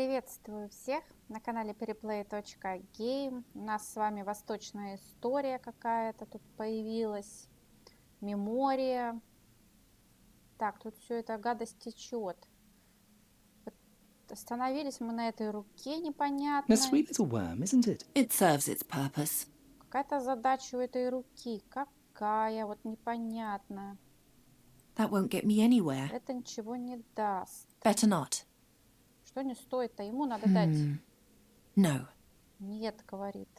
Приветствую всех на канале Переплей.гейм. У нас с вами восточная история какая-то тут появилась. Мемория. Так, тут все это гадость течет. Вот остановились мы на этой руке A непонятной. sweet little worm, isn't it? It serves its purpose. Какая-то задача у этой руки. Какая? Вот непонятно. That won't get me anywhere. Это ничего не даст. Better not. Что не стоит-то? Ему надо дать. No. Нет, говорит.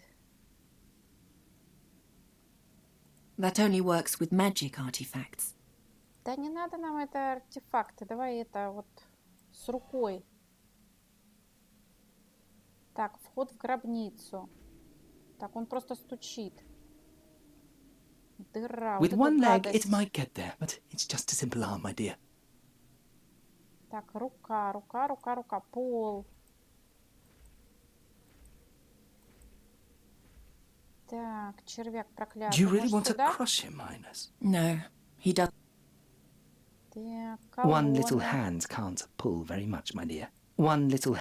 That only works with magic artifacts. Да не надо нам это артефакты. Давай это вот с рукой. Так, вход в гробницу. Так, он просто стучит. Дыра. With Вот one это leg, гадость. it might get there, but it's just a simple arm, my dear. Так, рука, рука, рука, рука. Пол. Так, червяк Do проклятый. you really Может, want to сюда? crush him, Highness? No, he does. Так, One little колонна. hand can't pull very much, my dear. One little...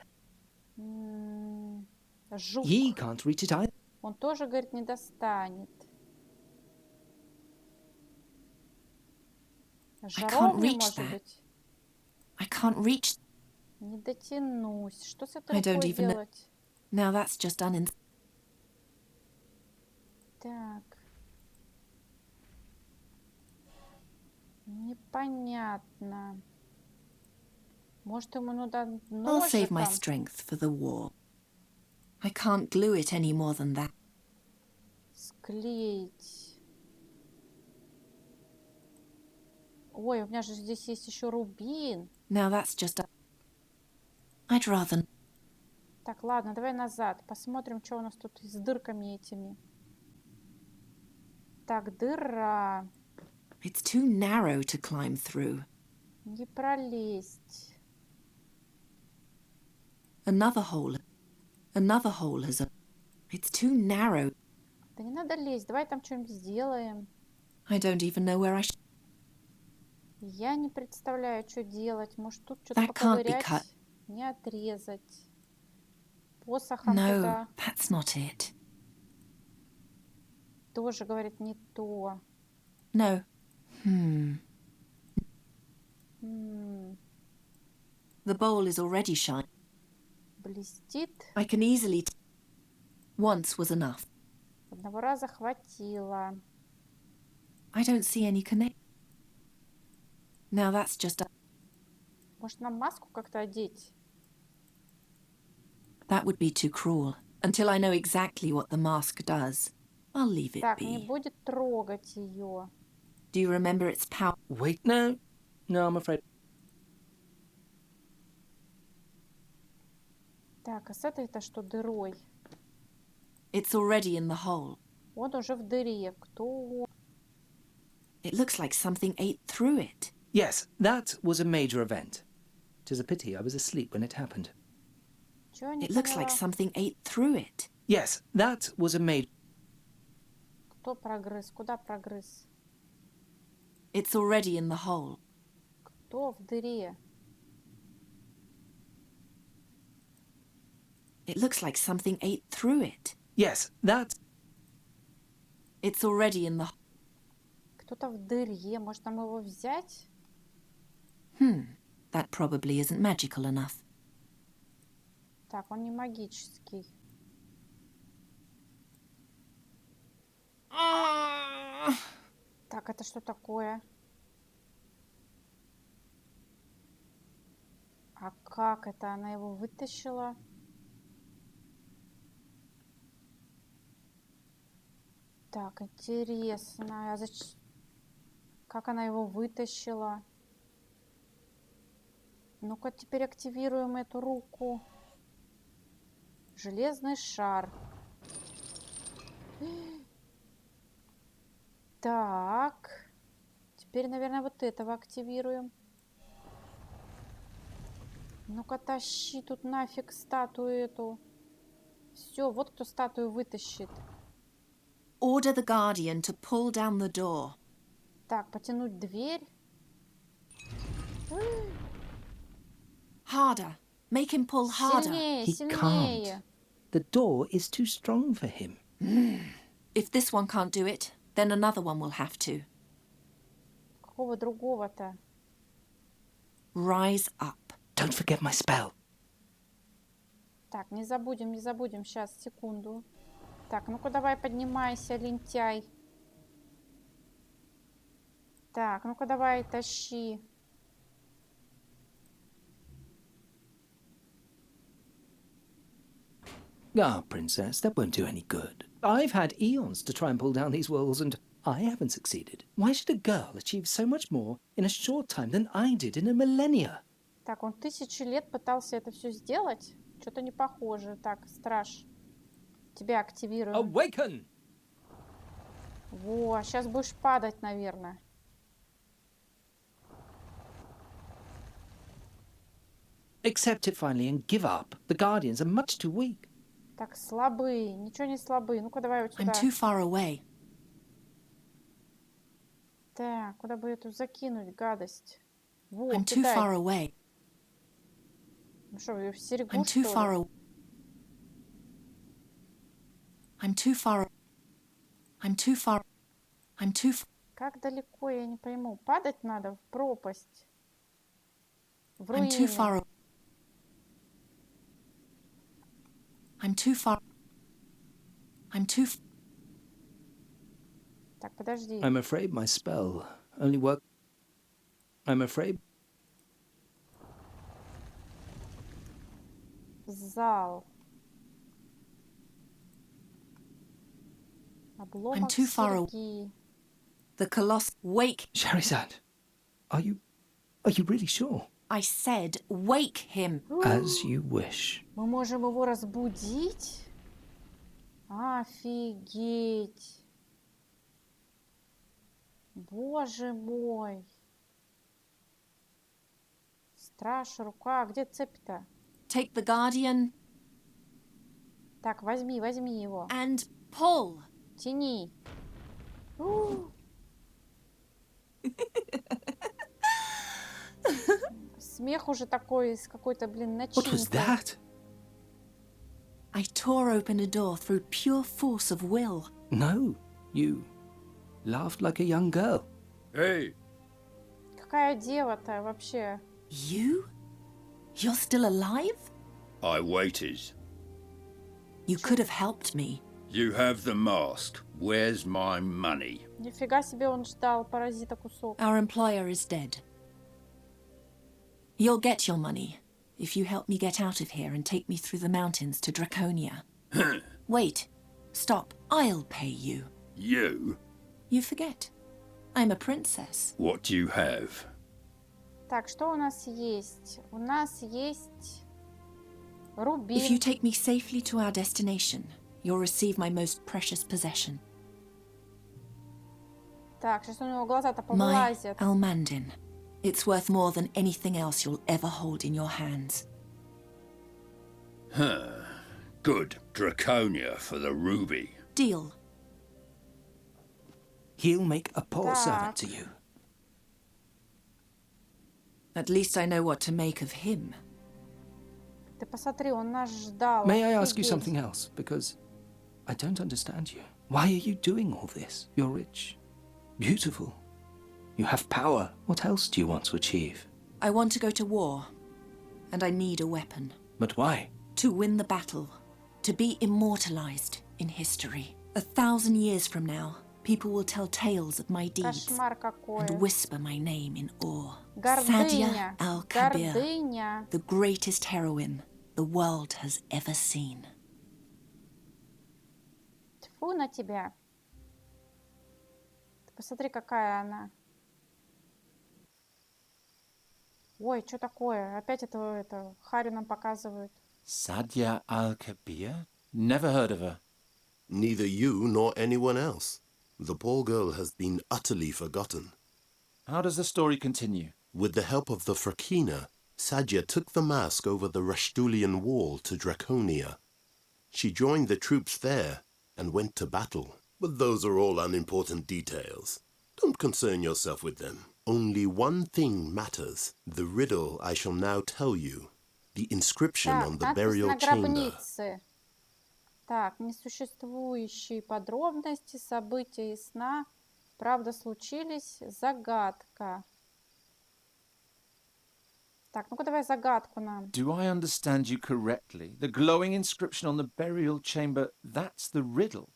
Жук. He can't reach it either. Он тоже, говорит, не достанет. Жаровня, reach может that. быть? I can't reach. Не дотянусь. Что с этой I don't рукой even know. делать? Now that's just Так. Непонятно. Может, ему надо I'll save my ножиком? strength for the war. I can't glue it any more than that. Склеить. Ой, у меня же здесь есть еще рубин. Now that's just I'd rather. Так, ладно, давай назад. Посмотрим, что у нас тут с дырками этими. Так, дыра. It's too narrow to climb through. Не пролезть. Another hole has a. It's too narrow. Да не надо лезть. Давай там что-нибудь сделаем. I don't even know where I should. Я не представляю, что делать. Может, тут что-то That can't be cut. поковырять? Не отрезать. Посохом No, туда. that's not it. Тоже, говорит, не то. No. The bowl is already shiny. Блестит. I can easily. Once was enough. Одного раза хватило. I don't see any connect. Now that's just. Может, нам маску как-то одеть? That would be too cruel. Until I know exactly what the mask does, I'll leave it Так, не be. будет трогать ее. Do you remember its power? Wait, no. No, I'm afraid... Так, а с этой-то что дырой? It's already in the hole. Он уже в дыре. Кто? It looks like something ate through it. Yes, that was a major event. 'Tis a pity I was asleep when it happened. Чего я не It looks поняла? like something ate through it. Yes, that was a major... Кто прогрыз? Куда прогрыз? It's already in the hole. Кто в дыре? It looks like something ate through it. Yes, that... It's already in the. Кто-то в дыре. Может, нам его взять? That probably isn't magical enough. Так, он не магический. Так, это что такое? А как это? Она его вытащила? Так, интересно. А как она его вытащила? Ну-ка, теперь активируем эту руку. Железный шар. Так. Теперь, наверное, вот этого активируем. Ну-ка, тащи тут нафиг статую эту. Все, вот кто статую вытащит. Order the guardian to pull down the door. Так, потянуть дверь. Harder. Make him pull harder. Сильнее, He сильнее. can't. The door is too strong for him. If this one can't do it, then another one will have to. Какого другого-то? Rise up. Don't forget my spell. Так, не забудем, не забудем. Сейчас, секунду. Так, ну-ка давай поднимайся, лентяй. Так, ну-ка давай, тащи. Ah, Princess, that won't do any good. I've had eons to try and pull down these walls, and I haven't succeeded. Why should a girl achieve so much more in a short time than I did in a millennia? Так, он 1000 лет пытался это все сделать. Что-то не похоже. Так, страж. Тебя активируем. Awaken! Во, сейчас будешь падать, наверное. Accept it finally and give up. The Guardians are much too weak. Так, слабые. Ничего не слабые. Ну-ка давай вот I'm сюда. too far away. Так, куда бы эту закинуть, гадость? Во, I'm too кидай. far away. Ну что, ее в серегу, I'm too что far ли? away. I'm too far. I'm too far. I'm too. Как далеко, я не пойму. Падать надо в пропасть. В I'm too руины. far. I'm too far. I'm too. Так, подожди. I'm afraid my spell only work. I'm afraid. Зал. Обломок too far away. серьги. The Colossus. Wake. Scheherazade, are you really sure? I said, wake him. As you wish. Мы можем его разбудить? Офигеть. Боже мой. Страж, рука. Где цепь-то? Take the Guardian Так, возьми, возьми его. and pull. Тяни. Смех уже такой из какой-то, блин, What was начинкой. that? I tore open a door through pure force of will. No, you laughed like a young girl. Hey, Какая дева-то вообще? You? You're still alive? I waited. You could have helped me. You have the mask. Where's my money? Нифига себе он ждал, паразита кусок. Our employer is dead. You'll get your money if you help me get out of here and take me through the mountains to Draconia. Wait. Stop. I'll pay you. You? You forget. I'm a princess. What do you have? Так, что у нас есть? У нас есть If you рубин. take me safely to our destination, you'll receive my most precious possession. Так, сейчас у него глаза-то My повылазят. Almandin. It's worth more than anything else you'll ever hold in your hands. Good. Draconia for the ruby. Deal. He'll make a poor servant Так. to you. At least I know what to make of him. Ты посмотри, он нас ждал. May I ask you Офигеть. something else? Because I don't understand you. Why are you doing all this? You're rich, beautiful. You have power. What else do you want to achieve? I want to go to war, and I need a weapon. But why? To win the battle, to be immortalized in history. 1,000 years from now, people will tell tales of my deeds Кошмар какой. and whisper my name in awe. Гордыня. Sadia al-Kabir, Гордыня. the greatest heroine the world has ever seen. Тьфу на тебя. Ты посмотри, какая она. Ой, что такое? Опять это Харю нам показывают. Sadia al-Kabir? Never heard of her. Neither you nor anyone else. The poor girl has been utterly forgotten. How does the story continue? With the help of the Frakina, Sadia took the mask over the Rashtulian wall to Draconia. She joined the troops there and went to battle. But those are all unimportant details. Don't concern yourself with them. Only one thing matters. The riddle I shall now tell you. the inscription Так, on the надпись burial на chamber. гробнице. Так, несуществующие подробности, события и сна. Правда случились. Загадка. Так, ну-ка давай загадку нам. Do I understand you correctly? The glowing inscription on the burial chamber, that's the riddle.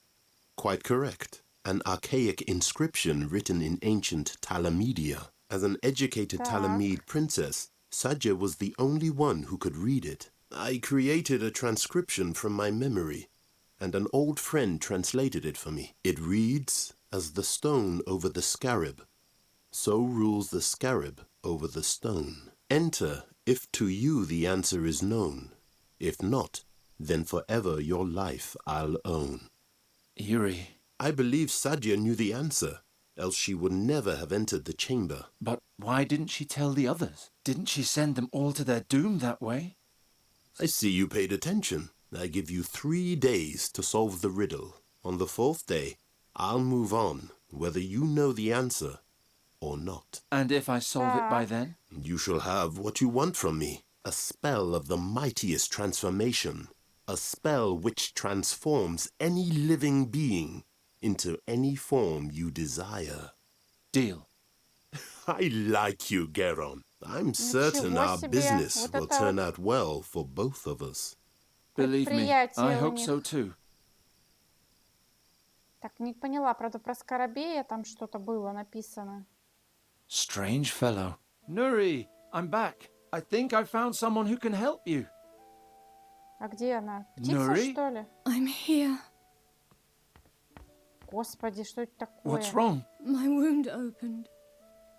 Quite correct. An archaic inscription written in ancient Talamedia. As an educated Так. Talamede princess, Sajja was the only one who could read it. I created a transcription from my memory, and an old friend translated it for me. It reads, as the stone over the scarab, so rules the scarab over the stone. Enter if to you the answer is known. If not, then forever your life I'll own. Eerie. I believe Sajja knew the answer, else she would never have entered the chamber. But why didn't she tell the others? Didn't she send them all to their doom that way? I see you paid attention. I give you 3 days to solve the riddle. On the 4th day, I'll move on, whether you know the answer or not. And if I solve it by Так. then? You shall have what you want from me. A spell of the mightiest transformation. A spell which transforms any living being into any form you desire. Deal. I like you, Geron. I'm certain Ничего our себе. business Вот will это turn вот out well for both of us. Believe me, предприятие I у hope них. so too. Так, не поняла, правда, про Скоробея там что-то было написано. Strange fellow. Nuri, I'm back. I think I found someone who can help you. А где она? Птица, Нури? что ли? I'm here. Господи, что это такое? What's wrong? My wound opened.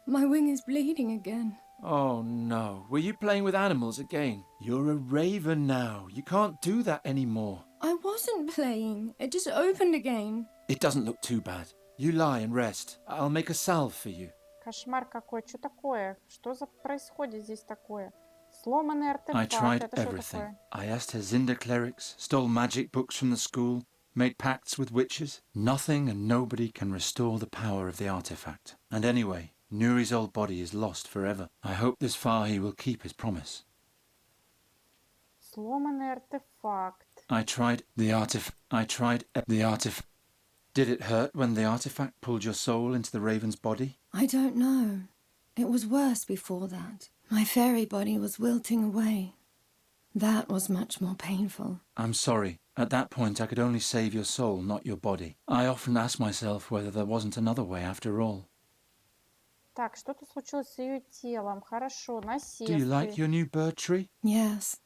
My wing is bleeding again. Oh no, were you playing with animals again? You're a raven now. You can't do that anymore. I wasn't playing. It just opened again. It doesn't look too bad. You lie and rest. I'll make a salve for you. Кошмар какой. Что такое? Что за происходит здесь такое? Сломанный I артефакт. tried Это что everything. такое? I asked Herzinda clerics, stole magic books from the school, made pacts with witches. Nothing and nobody can restore the power of the artifact. And anyway, Nuri's old body is lost forever. I hope this far he will keep his promise. Сломанный артефакт. I tried the artifact. Did it hurt when the artifact pulled your soul into the raven's body? I don't know. It was worse before that. My fairy body was wilting away. That was much more painful. I'm sorry. At that point I could only save your soul, not your body. I often ask myself whether there wasn't another way after all. Так, что-то случилось с ее телом. Хорошо, Do you like насесты. your new bird tree? Yes.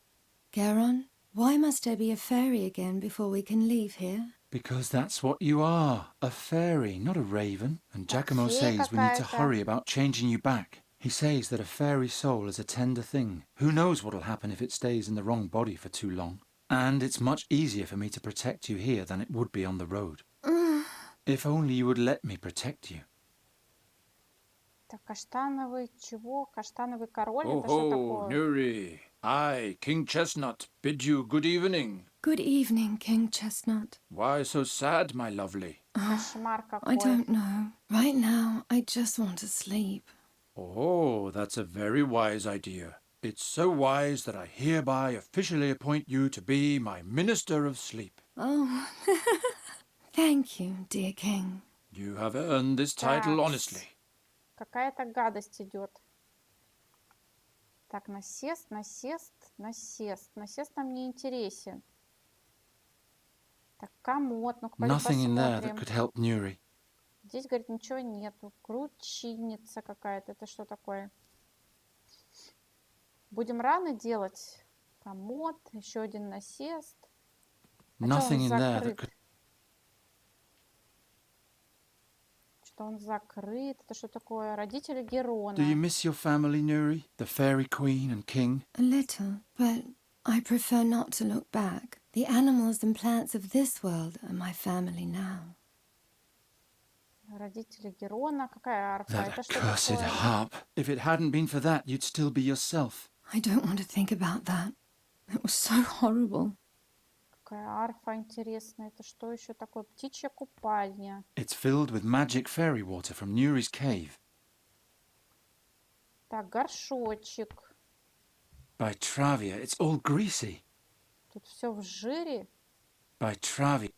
Garon, why must I be a fairy again before we can leave here? Because that's what you are, a fairy, not a raven. And Giacomo fée says we need to какая-то. hurry about changing you back. He says that a fairy soul is a tender thing. Who knows what'll happen if it stays in the wrong body for too long? And it's much easier for me to protect you here than it would be on the road. If only you would let me protect you. Так, каштановый чего? Каштановый король? Это что Oh, такое? Nuri. I, King Chestnut, bid you good evening. Good evening, King Chestnut. Why so sad, my lovely? Кошмар I какой. don't know. Right now, I just want to sleep. Oh, that's a very wise idea. It's so wise that I hereby officially appoint you to be my Minister of Sleep. Oh, thank you, dear King. You have earned this title Так, honestly. Какая-то гадость идет. Так, насест, насест, насест. Насест нам не интересен. Так, комод. Ну-ка, пойдем Nothing in there that посмотрим. could help Nuri. Здесь, говорит, ничего нету. Кручинница какая-то. Это что такое? Будем раны делать. Комод, еще один насест. А чё Nothing он in there that закрыт? could... Что он закрыт? Это что такое? Родители Герона. Do you miss your family, Nuri? The fairy queen and king? A little, but I prefer not to look back. The animals and plants of this world are my family now. Родители Герона. Какая арфа? That Это что accursed такое? harp. If it hadn't been for that, you'd still be yourself. I don't want to think about that. It was so horrible. Какая арфа интересная. Это что еще такое? Птичья купальня. It's filled with magic fairy water from Nuri's cave. Так, горшочек. By Travia, it's all greasy. Тут все в жире. By Travia.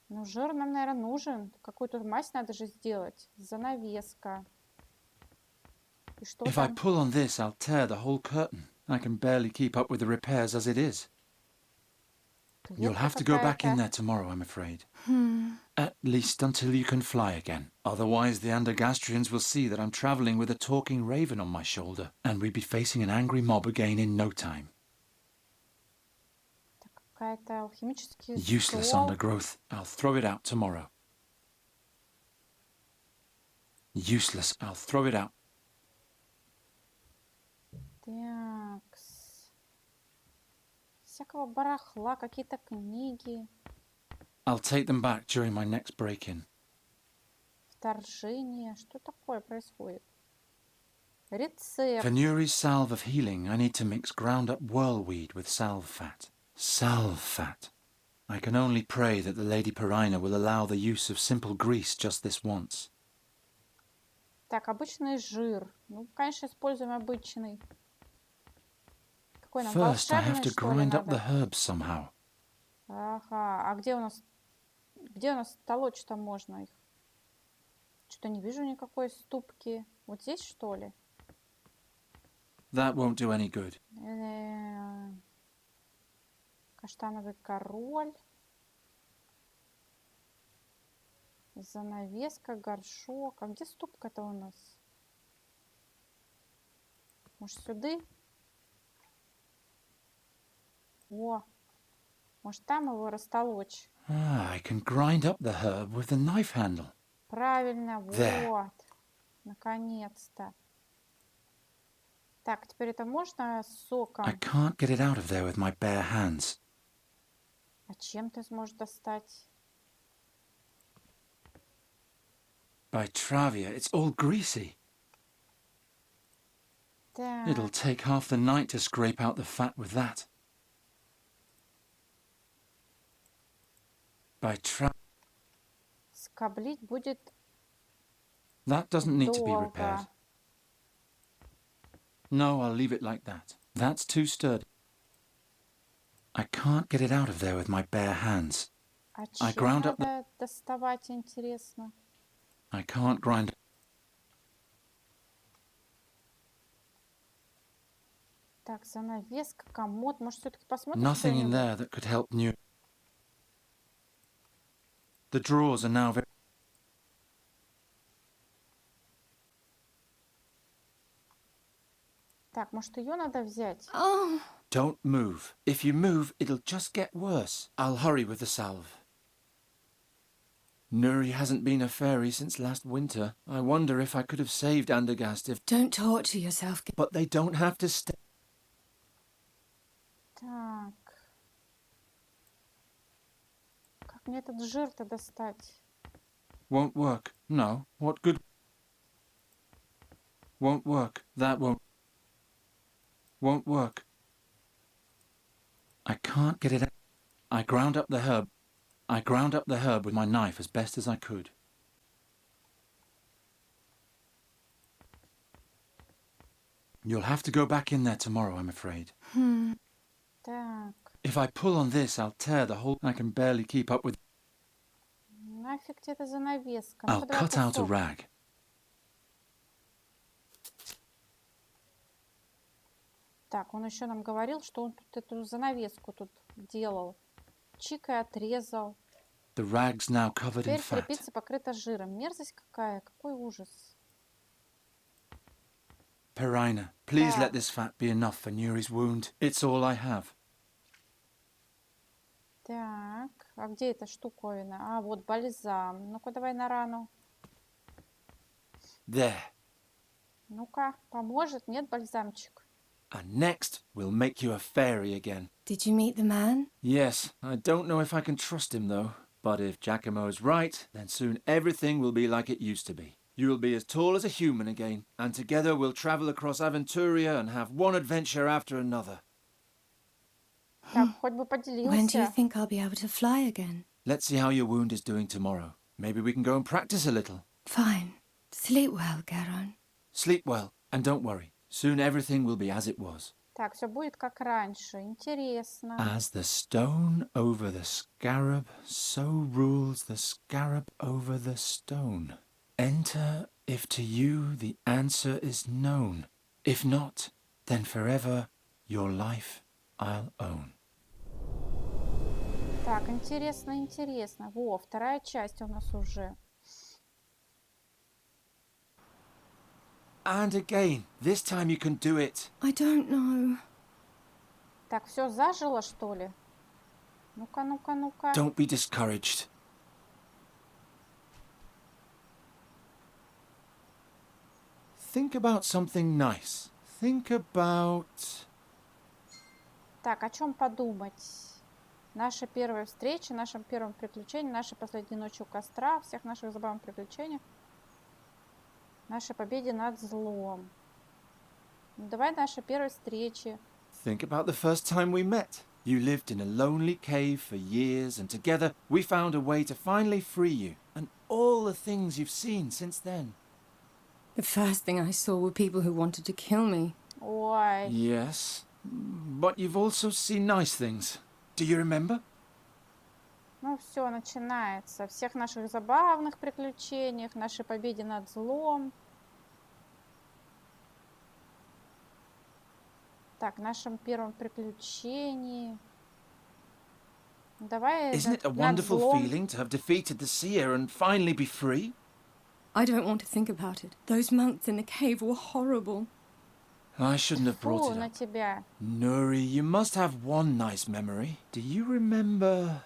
Ну, жир нам, наверное, нужен. Какую-то мазь надо же сделать. Занавеска. И что If I там? pull on this, I'll tear the whole curtain. I can barely keep up with the repairs as it is. You'll Клетка have to go back in какая-то. there tomorrow, I'm afraid. At least until you can fly again. Otherwise, the Andergastrians will see that I'm travelling with a talking raven on my shoulder, and we'd be facing an angry mob again in no time. Это какая-то алхимический Useless стол. undergrowth. I'll throw it out tomorrow. Useless. I'll throw it out. Такс. Всякого барахла, какие-то книги. I'll take them back during my next break-in. Вторжение. Что такое происходит? Рецепт. For Nuri's salve of healing, I need to mix ground-up whirlweed with salve fat. Salve fat. I can only pray that the Lady Perina will allow the use of simple grease just this once. Так, обычный жир. Ну, конечно, используем обычный. Какой нам First, I have волшебный, to что ли, grind up the надо? herbs somehow. Ага. А где у нас толочь-то можно их? Что-то не вижу никакой ступки. Вот здесь, что ли? That won't do any good. Каштановый король. Занавеска, горшок. А где ступка-то у нас? Может, сюда? О, может, там его растолочь? I can grind up the herb with the knife handle. Правильно, There. вот. Наконец-то. Так, теперь это можно с соком? I can't get it out of there with my bare hands. А чем ты сможешь достать? By Travia, it's all greasy. Так, It'll take half the night to scrape out the fat with that. By Travia. скоблить будет That doesn't need to be долго. repaired. No, I'll leave it like that. That's too sturdy. I can't get it out of there with my bare hands. А I чем ground up надо доставать, интересно? I can't grind. Так, занавеска, комод. Может, все-таки посмотрим Nothing in что-нибудь? there that could help New. The drawers are now very. Так, может, ее надо взять? Don't move. If you move, it'll just get worse. I'll hurry with the salve. Nuri hasn't been a fairy since last winter. I wonder if I could have saved Andergast if. Don't torture yourself. But they don't have to stay. Так. Как мне этот жир-то достать? Won't work. No. What good? Won't work. That won't. Won't work. I can't get it out. I ground up the herb. I ground up the herb with my knife as best as I could. You'll have to go back in there tomorrow, I'm afraid. Так, If I pull on this, I'll tear the whole. I can barely keep up with. нафиг тебе эта занавеска? I'll Ну-ка, давай cut out a кусок. rag. Так, он еще нам говорил, что он тут эту занавеску тут делал. Чикой отрезал. The rag's now covered in Теперь fat. тряпица покрыта жиром. Мерзость какая, какой ужас. Perina, please Так. let this fat be enough for Nuri's wound. It's all I have. Так, а где эта штуковина? А, вот бальзам. Ну-ка, давай на рану. There. Ну-ка, поможет? Нет, бальзамчик? And next, we'll make you a fairy again. Did you meet the man? Yes, I don't know if I can trust him though. But if Giacomo's right, then soon everything will be like it used to be. You'll be as tall as a human again, and together we'll travel across Aventuria and have one adventure after another. Так, хоть бы When do you поделился. think I'll be able to fly again? Let's see how your wound is doing tomorrow. Maybe we can go and practice a little. Fine. Sleep well, Garon. Sleep well, and don't worry. Soon everything will be as it was. Так, все будет как раньше. Интересно. As the stone over the scarab, so rules the scarab over the stone. Enter if to you the answer is known. If not, then forever your life I'll own. Так, интересно, интересно. Во, вторая часть у нас уже. And again, this time you can do it. I don't know. Так, все зажило, что ли? Ну-ка, ну-ка, ну-ка. Don't be discouraged. Think about something nice. Think about... Так, о чем подумать? Наша первая встреча, нашем первом приключении, нашей последней ночи у костра, всех наших забавных приключениях, нашей победе над злом. Ну, давай нашей первой встречи. Think about the first time we met. You lived in a lonely cave for years, and together we found a way to finally free you, and all the things you've seen since then. The first thing I saw were people who wanted to kill me. Ой, Yes, but you've also seen nice things. Do you remember? ну все, начинается. Всех наших забавных приключениях, нашей победе над злом. Так, нашем первом приключении. Давай Isn't it a над wonderful злом. feeling to have defeated the seer and finally be free? I don't want to think about it. Those months in the cave were horrible. I shouldn't have brought Фу, it на up. тебя. Nuri, you must have one nice memory. Do you remember...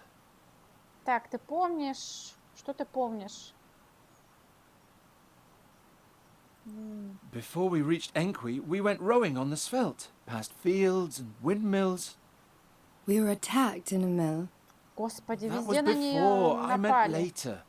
Так, ты помнишь? Что ты помнишь? Before we reached Enqui, we went rowing on the Svelte, past fields and windmills. We were attacked in a mill. Господи, That was везде на нее before, I meant напали. later.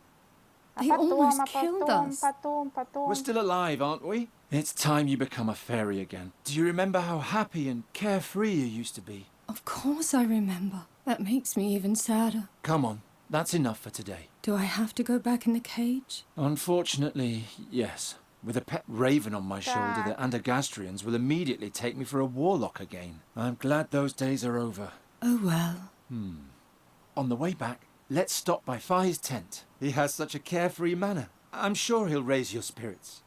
А They потом, almost а killed потом, us. потом. We're still alive, aren't we? It's time you become a fairy again. Do you remember how happy and carefree you used to be? Of course I remember. That makes me even sadder. Come on, that's enough for today. Do I have to go back in the cage? Unfortunately, yes. With a pet raven on my shoulder, the Andergastrians will immediately take me for a warlock again. I'm glad those days are over. Oh well. On the way back, let's stop by Fi's tent. He has such a carefree manner. I'm sure he'll raise your spirits.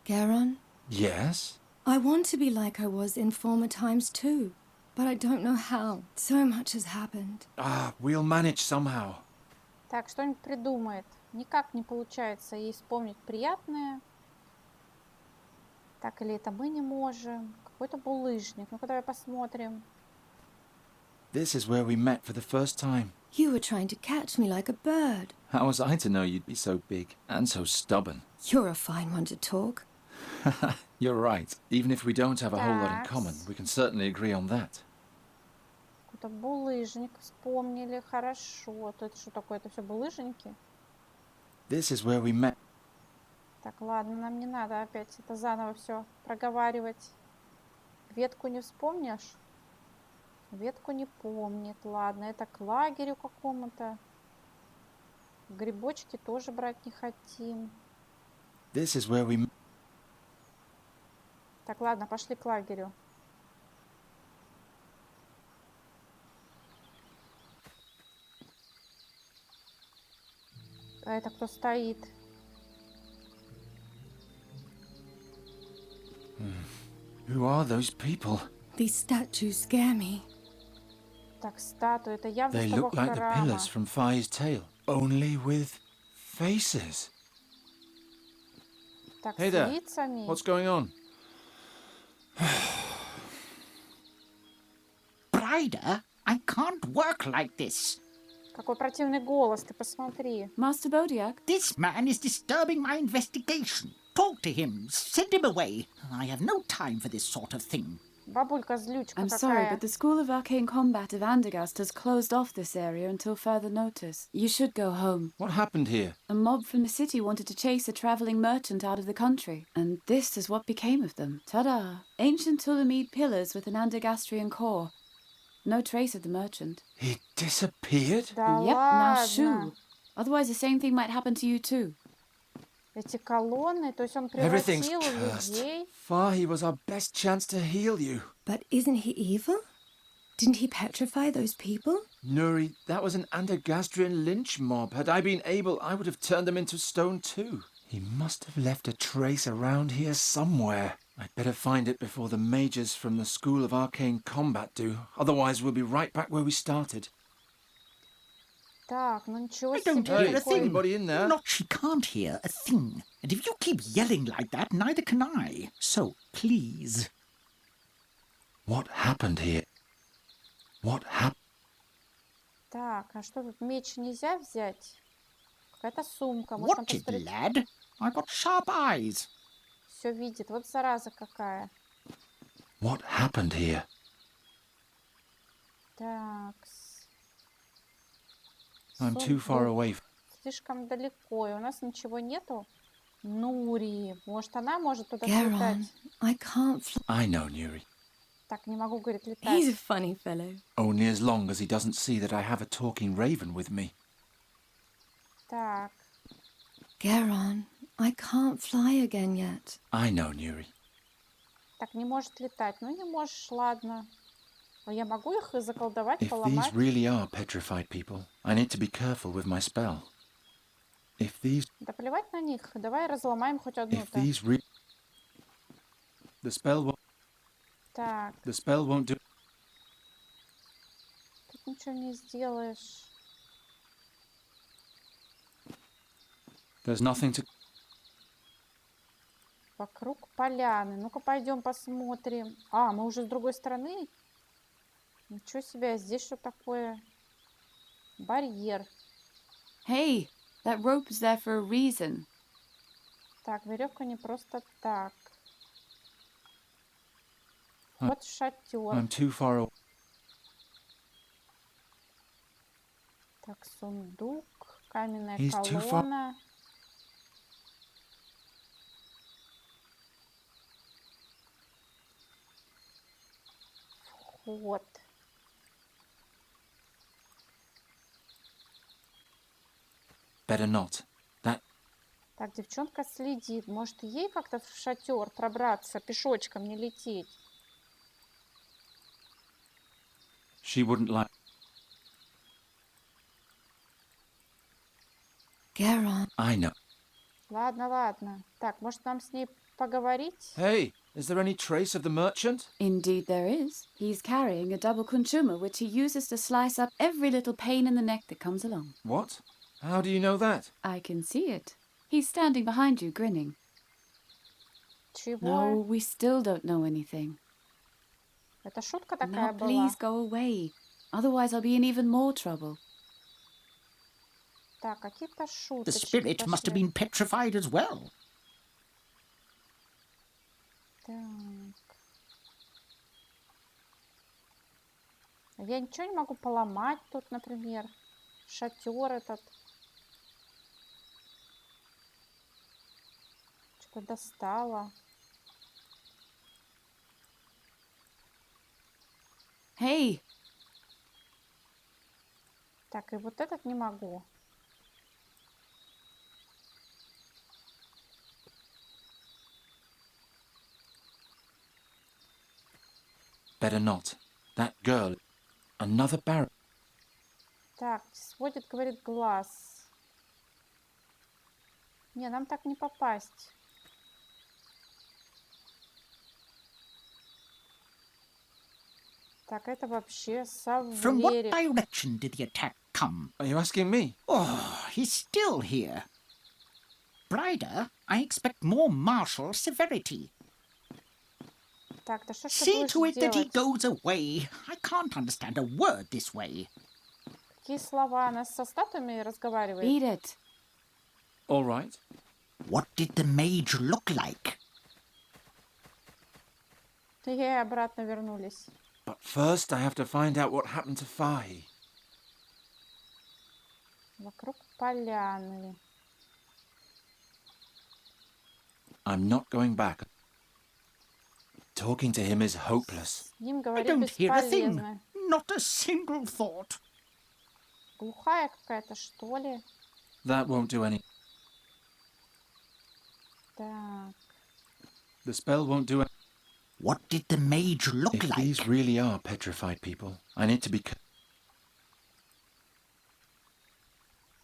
Garon, Yes? I want to be like I was in former times too. But I don't know how. So much has happened. We'll manage somehow. Так, что-нибудь придумает. Никак не получается ей вспомнить приятное. Так, или это мы не можем. Какой-то булыжник. Ну-ка, давай посмотрим. This is where we met for the first time. You were trying to catch me like a bird. How was I to know you'd be so big and so stubborn? You're a fine one to talk. You're right. Even if we don't have a whole lot in Thanks. common, we can certainly agree on that. Какой-то булыжник вспомнили. Хорошо. То это что такое? Это все булыжники? This is where we met. Так, ладно, нам не надо опять это заново все проговаривать. Ветку не вспомнишь? Ветку не помнит. Ладно, это к лагерю какому-то. Грибочки тоже брать не хотим. This is where we... Так, ладно, пошли к лагерю. А это кто стоит? Who are those people? These statues scare me. Так, статуя. Это явно They с того look like the храма. pillars from Fi's tale, only with faces. Так, Hey с there. лицами. What's going on? Brider, I can't work like this. Какой противный голос, ты посмотри. Master Bodiak? This man is disturbing my investigation. Talk to him. Send him away. I have no time for this sort of thing. Бабулька злючка I'm какая. sorry, but the School of Arcane Combat of Andergast has closed off this area until further notice. You should go home. What happened here? A mob from the city wanted to chase a travelling merchant out of the country, and this is what became of them. Ta-da! Ancient Tulamede pillars with an Andergastrian core. No trace of the merchant. He disappeared? Да Yep, now ладно. shoo. Otherwise the same thing might happen to you too. Эти колонны, то есть он Everything's превратил cursed. людей. Fahi was our best chance to heal you. But isn't he evil? Didn't he petrify those people? Nuri, that was an Andergastrian lynch mob. Had I been able, I would have turned them into stone too. He must have left a trace around here somewhere. I'd better find it before the mages from the School of Arcane Combat do. Otherwise, we'll be right back where we started. Так, ну ничего I don't себе hear a какой. thing. Anybody in there? Not she can't hear a thing. And if you keep yelling like that, neither can I. So, please. What happened here? What happened? Так, а что тут? Меч нельзя взять? Какая-то сумка. Может, там Watch it, посмотреть? lad. I've got sharp eyes. Все видит. Вот зараза какая. What happened here? Так. I'm too far away. Слишком далеко. И у нас ничего нету. Нури. Может, она может туда Garon, слетать? I can't fly. I know, Nuri. Так, не могу, говорит, He's летать. a funny fellow. Only as long as he doesn't see that I have a talking raven with me. Так. Garon, I can't fly again yet. I know, Nuri. Так, не может летать. Ну, не можешь, ладно. А я могу их заколдовать, If поломать? these really are petrified people, I need to be careful with my spell. If these... Да плевать на них. Давай разломаем хоть If одну-то. these re... The spell Так, won't do... тут ничего не сделаешь. There's nothing to... Вокруг поляны. Ну-ка, пойдем посмотрим. А, мы уже с другой стороны? Ничего себе, а здесь что такое? Барьер. Hey, that rope is there for a reason. Так, веревка не просто так. Вот шатер. I'm too far away. Так, сундук. Каменная He's too far- колонна. Вход. Better not. That... Так, девчонка следит. Может, ей как-то в шатер пробраться, пешочком не лететь? She wouldn't like... Garon, I know. Ладно, ладно. Так, может, нам с ней поговорить? Hey, is there any trace of the merchant? Indeed there is. He's carrying a double kunchuma, which he uses to slice up every little pain in the neck that comes along. What? How do you know that? I can see it. He's standing behind you, grinning. Чего? No, we still don't know anything. Это шутка Now такая была? please go away. Otherwise I'll be in even more trouble. Так, какие-то The шуточки spirit must have пошли. been petrified as well. Так. Я ничего не могу поломать тут, например. Шатер этот. Что-то достала. Hey, Так, и вот этот не могу. Better not. That girl... Another barrel. Так, сводит, говорит, глаз. Не, нам так не попасть. Так, это вообще From what Савверик. direction did the attack come? Are you asking me? Oh, he's still here. Brider, I expect more martial severity. Так, да что ж ты See будешь to it that he делать? goes away. I can't understand a word this way. Какие слова? Она со статуями разговаривает? beat it. All right. What did the mage look like? И обратно вернулись. But first I have to find out what happened to Fahi. Вокруг поляны. I'm not going back. Talking to him is hopeless. С ним I говорить don't hear a thing. бесполезно. Not a single thought. Глухая какая-то, что ли? That won't do any... Так. The spell won't do... What did the mage look If like? these really are petrified people, I need to be...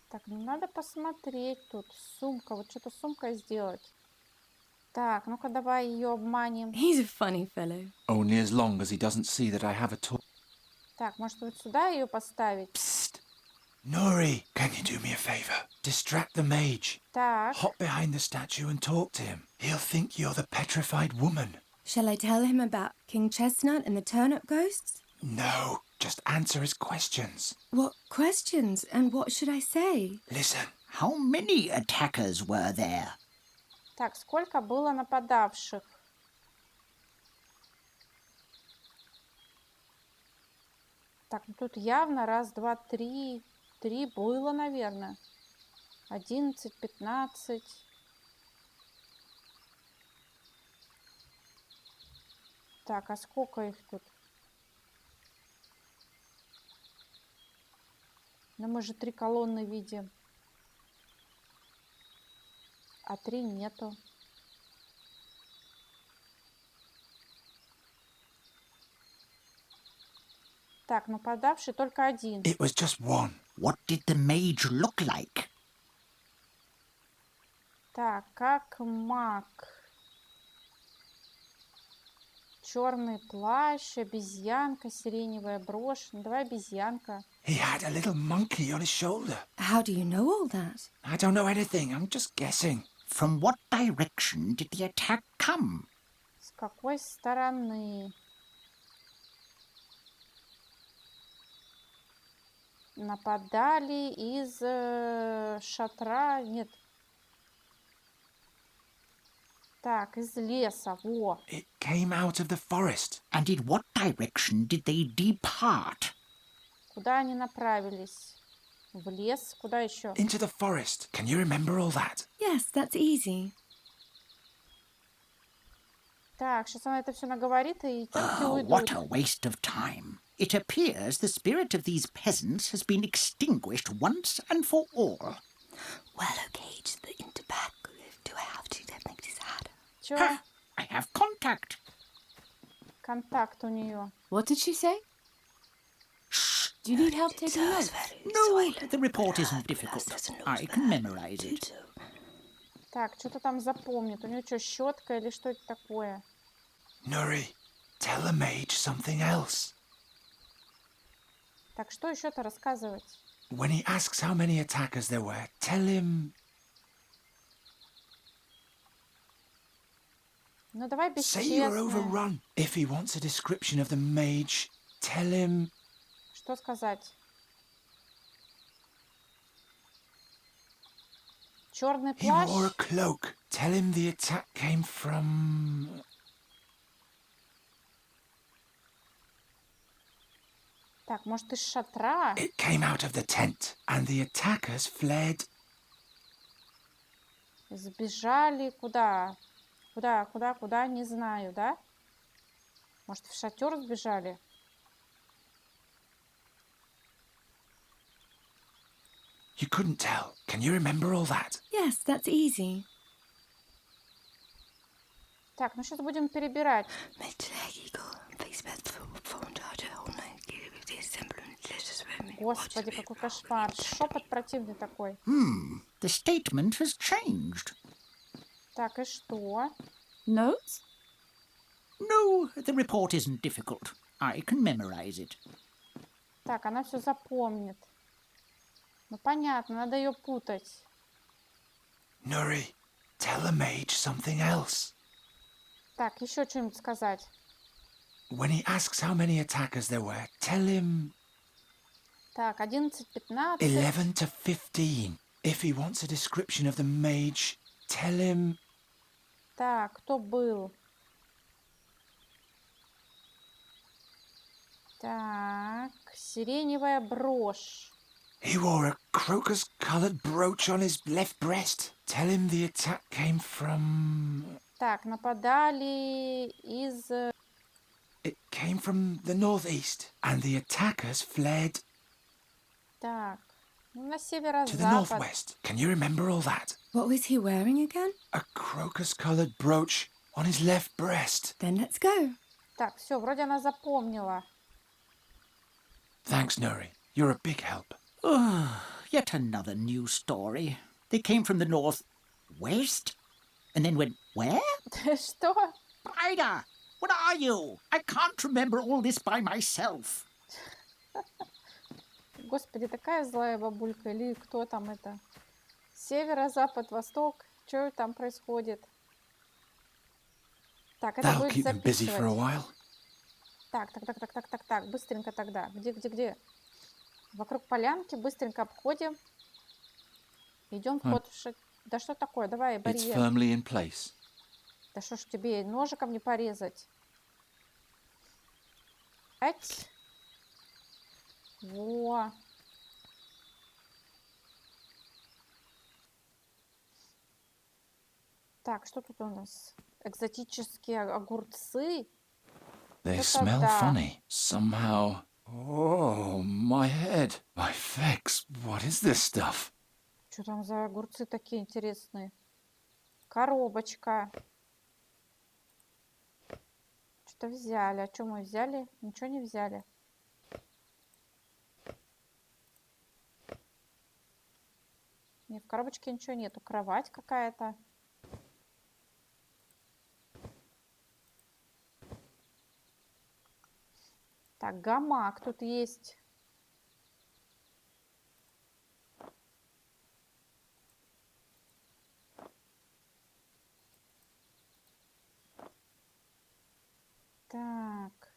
Так, ну надо посмотреть тут. Сумка, вот что-то с сумкой сделать. Так, ну-ка давай ее обманем. He's a funny fellow. Only as long as he doesn't see that I have a toy. Так, может вот сюда ее поставить? Psst! Nori, can you do me a favour? Distract the mage. Так, Hop behind the statue and talk to him. He'll think you're the petrified woman. Shall I tell him about King Chestnut and the turnip ghosts? No, just answer his questions. What questions, and what should I say? Listen. How many attackers were there? так, сколько было нападавших? Так, ну тут явно раз, два, три. Три было, наверное. 11, 15. Так, а сколько их тут? Ну, мы же 3 колонны видим. А 3 нету. Так, нападавший только один. It was just one. What did the mage look like? Так, как маг. Черный плащ, обезьянка, сиреневая брошь. Ну, давай обезьянка. He had a little monkey on his shoulder. How do you know all that? I don't know anything. I'm just guessing. From what direction did the attack come? С какой стороны? Нападали из шатра. Нет. Так, из леса. Во. It came out of the forest. And in what direction did they depart? Куда они направились? В лес? Куда еще? Into the forest. Can you remember all that? Yes, that's easy. Так, сейчас она это все наговорит, и тётки уйдут. What a waste of time. It appears the spirit of these peasants has been extinguished once and for all. Well, okay, the interback. Do I have to? That makes it sad. Чё? Ha! I have contact. Контакт у нее. What did she say? Do you need help taking notes? No, the report isn't difficult. I can memorize it. Так, что-то там запомнит. У нее что, щетка или что это такое? Nuri, tell the mage something else. Так, что еще-то рассказывать? When he asks how many attackers there were, tell him... Ну, давай Say you're бесчестно. overrun. If he wants a description of the mage, tell him... Что сказать? Черный He wore a плащ? cloak. Tell him the attack came from... Так, может, из шатра? It came out of the tent, and the attackers fled. Сбежали куда? Куда? Не знаю, да? Может, в шатер сбежали? You couldn't tell. Can you remember all that? Yes, that's easy. Так, ну сейчас будем перебирать. Господи, какой кошмар. Шепот противный такой. The statement has changed. Так, и что? Notes? No, the report isn't difficult. I can memorize it. Так, она все запомнит. Ну, понятно, надо ее путать. Nuri, tell the mage something else. Так, еще что-нибудь сказать. When he asks how many attackers there were, tell him Так, 11, 15. 11 to 15. If he wants a description of the mage, tell him... Так, кто был? Так, сиреневая брошь. He wore a crocus-coloured brooch on his left breast. Tell him the attack came from... Так, нападали из... It came from the northeast, and the attackers fled Так, ну, на to the северо-запад. northwest. Can you remember all that? What was he wearing again? A crocus-coloured brooch On his left breast. Then let's go. Так, все, вроде она запомнила. Thanks, Nuri. You're a big help. Yet another new story. They came from the north-west and then went where? Что? Ida, what are you? I can't remember all this by myself. Господи, такая злая бабулька. Или кто там это? Север, запад, восток. Что там происходит? Так, это That'll будет keep them busy for a записывать. while. Так. Быстренько тогда. Где? Вокруг полянки быстренько обходим. Идем вход в шаг. Да что такое? Давай, It's барьер. firmly in place. Да что ж тебе ножиком не порезать? Ать. Во. Так, что тут у нас? Экзотические огурцы. They Это smell да. funny. Somehow. Oh, my head. My fex. What is this stuff? Что там за огурцы такие интересные? Коробочка. Что-то взяли. А что мы взяли? Ничего не взяли. Нет, в коробочке ничего нету. Кровать какая-то. Так, гамак тут есть. Так.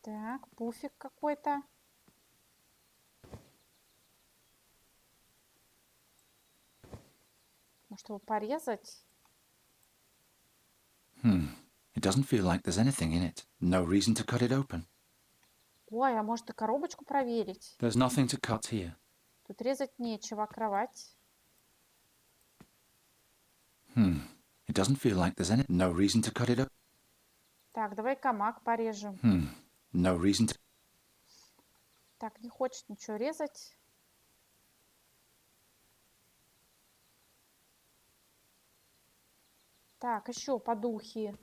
Так, пуфик какой-то. Может его порезать? It doesn't feel like there's anything in it. No reason to cut it open. Ой, а может и коробочку проверить? There's nothing to cut here. Тут резать нечего. Кровать. It doesn't feel like there's any. No reason to cut it up. Так, давай гамак порежем. No reason to. Так, не хочет ничего резать. Так, еще подухи.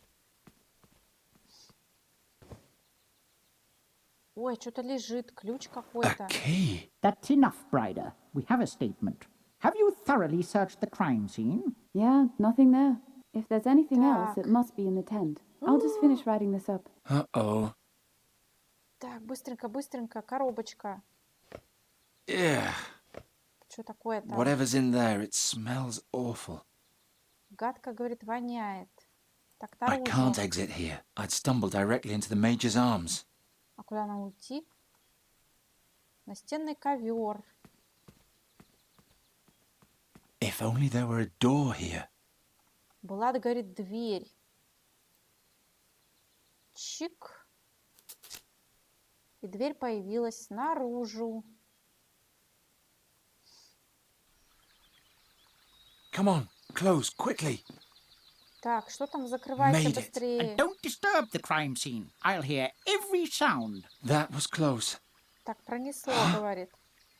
Ой, что-то лежит, ключ A какой-то. key. That's enough, Brider. We have a statement. Have you thoroughly searched the crime scene? Yeah, nothing there. If there's anything else, Так. it must be in the tent. I'll just finish writing this up. Uh-oh. Так, быстренько, коробочка. Yeah. Что такое-то? Whatever's in there, it smells awful. Гадко, говорит, воняет. Так, I can't наружу. exit here. I'd stumble directly into the Major's arms. А куда нам уйти? Настенный ковер. If only there were a door here. Была, говорит, дверь. Чик. И дверь появилась наружу. Come on, close, quickly. Так, что там? Закрывайся Made it. быстрее. And don't disturb the crime scene. I'll hear every sound. That was close. Так, пронесло, говорит.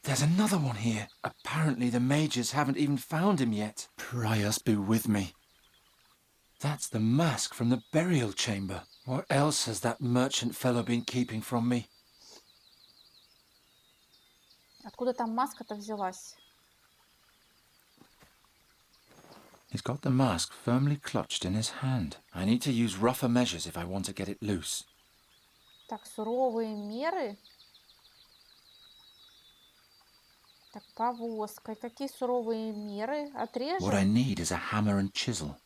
There's another one here. Apparently the Majors haven't even found him yet. Prius be with me. That's the mask from the burial chamber. What else has that merchant fellow been keeping from me? Откуда там маска-то взялась? He's got the mask firmly clutched in his hand. I need to use rougher measures if I want to get it loose. Так, суровые меры. Так, повозка. Какие суровые меры? What I Отрежем? need is a hammer and chisel.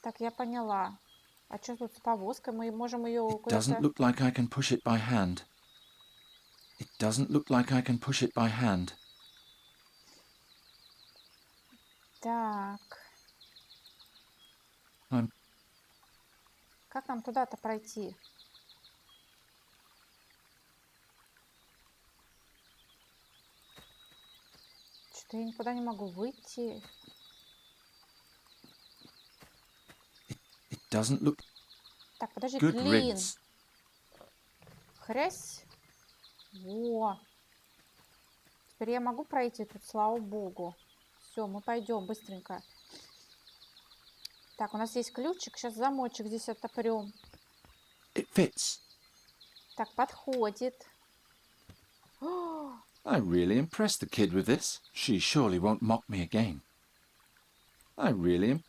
Так, я поняла. А что тут с повозкой? Мы можем ее It куда-то... doesn't look like I can push it by hand. It doesn't look like I can push it by hand. Так. I'm- Как нам туда-то пройти? Что-то я никуда не могу выйти. It doesn't look... Так, подожди, Good клин. riddance. Хрясь. Во. Теперь я могу пройти тут, слава богу. Все, мы пойдем быстренько. Так, у нас есть ключик. Сейчас замочек здесь отопрем. It fits. Так, подходит. I really impressed the kid with this. She surely won't mock me again.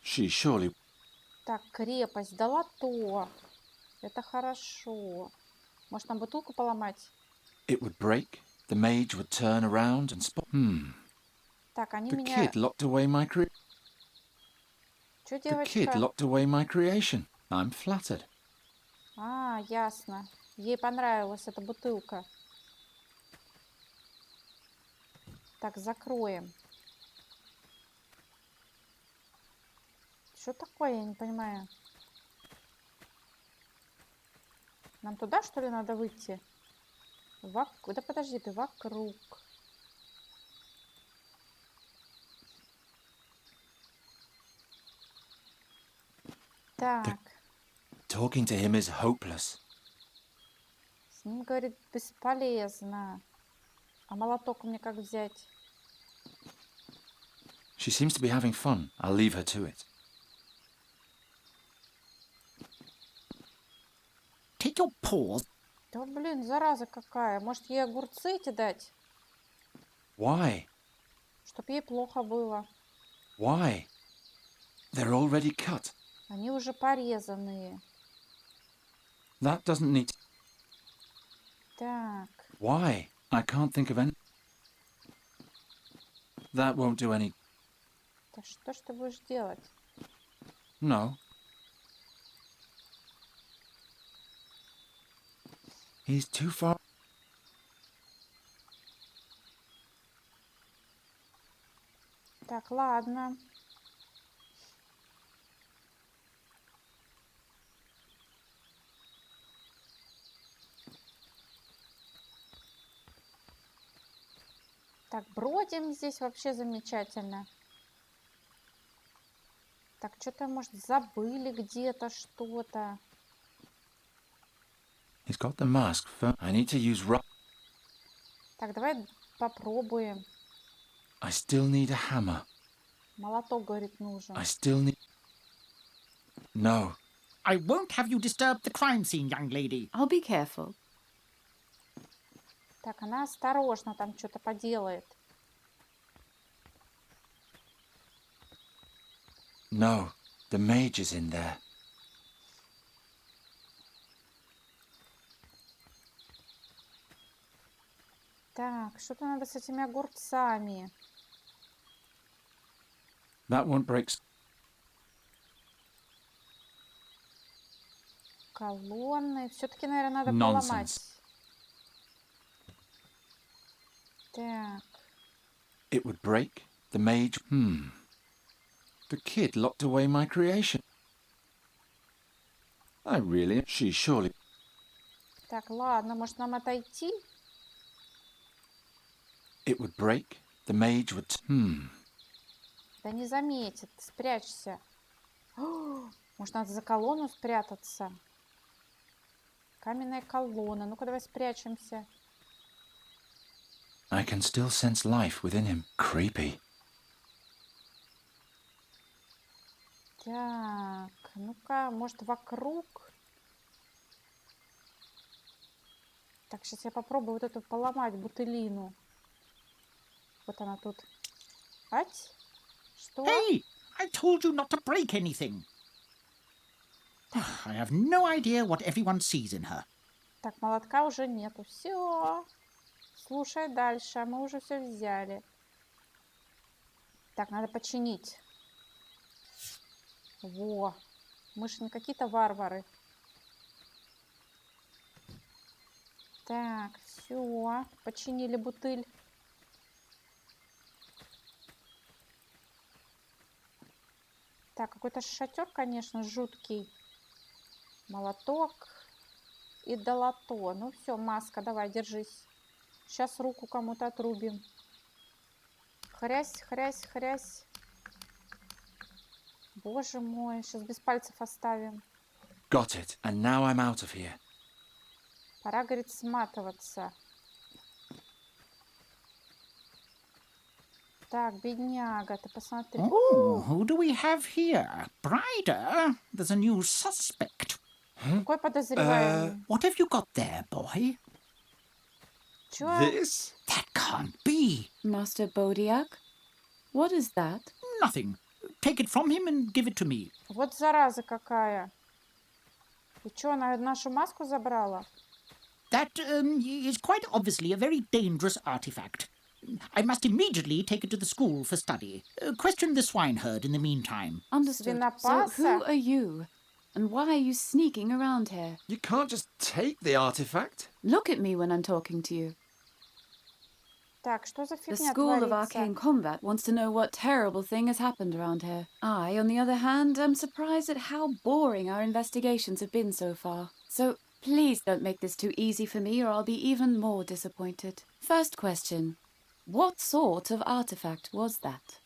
She surely... Так, крепость, да лото. Это хорошо. Может, нам бутылку поломать? It would break. The mage would turn around and spot... Так, они The меня... kid locked away my Чё, The kid девочка? locked away my creation. I'm flattered. А, ясно. Ей понравилась эта бутылка. Так, закроем. Что такое, я не понимаю. Нам туда, что ли, надо выйти? Да подожди ты, вокруг. Так. Talking to him is hopeless. С ним, говорит, бесполезно. А молоток мне как взять? She seems to be having fun. I'll leave her to it. Take your paws. Да блин, зараза какая. Может, ей огурцы эти дать? Why? Чтоб ей плохо было. Why? They're already cut. Они уже порезанные. That doesn't need... Так. Why? I can't think of any... That won't do any... Да что ж ты будешь делать? No. He's too far... Так, ладно. Так, бродим здесь вообще замечательно. Так, что-то, может, забыли где-то что-то. He's got the mask. I need to use... Так, давай попробуем. I still need a hammer. Молоток, говорит, нужен. I still need... No. I won't have you disturb the crime scene, young lady. I'll be careful. Так, она осторожно там что-то поделает. No. The mage is in there. Так, что-то надо с этими огурцами. That won't break... Колонны. Все-таки, наверное, надо Nonsense. поломать. Так. It would break. The mage... The kid locked away my creation. She surely... Так, ладно, может нам отойти? It would break. The mage would... Да не заметит, спрячься. О, может, надо за колонну спрятаться? Каменная колонна. Ну-ка, давай спрячемся. I can still sense life within him. Creepy. Так, ну-ка, может, вокруг? Так, сейчас я попробую вот эту поломать бутылину. Вот она тут. Ать? Что? Hey! I told you not to break anything. I have no idea what everyone sees in her. Так, молотка уже нету. Все. Слушай дальше. Мы уже все взяли. Так, надо починить. Во. Мы же не какие-то варвары. Так, все. Починили бутыль. Так, какой-то шатер, конечно, жуткий. Молоток и долото. Ну все, маска, давай, держись. Сейчас руку кому-то отрубим. Хрясь, хрясь, хрясь. Боже мой, сейчас без пальцев оставим. Got it. And now I'm out of here. Пора, говорит, сматываться. Так, бедняга, ты посмотри. Oh, who do we have here? Brider, there's a new suspect. Какой подозреваемый? What have you got there, boy? Чё? This? That can't be. Master Bodiak? What is that? Nothing. Take it from him and give it to me. Вот зараза какая. И чё, она нашу маску забрала? That is quite obviously a very dangerous artifact. I must immediately take it to the school for study. Question the swineherd in the meantime. Understood. So Свинопаса? who are you? And why are you sneaking around here? You can't just take the artifact. Look at me when I'm talking to you. Так, что за The фигня School of творится? Arcane Combat wants to know what terrible thing has happened around here. I, on the other hand, am surprised at how boring our investigations have been so far. So please don't make this too easy for me or I'll be even more disappointed. First question. What sort of artifact was that?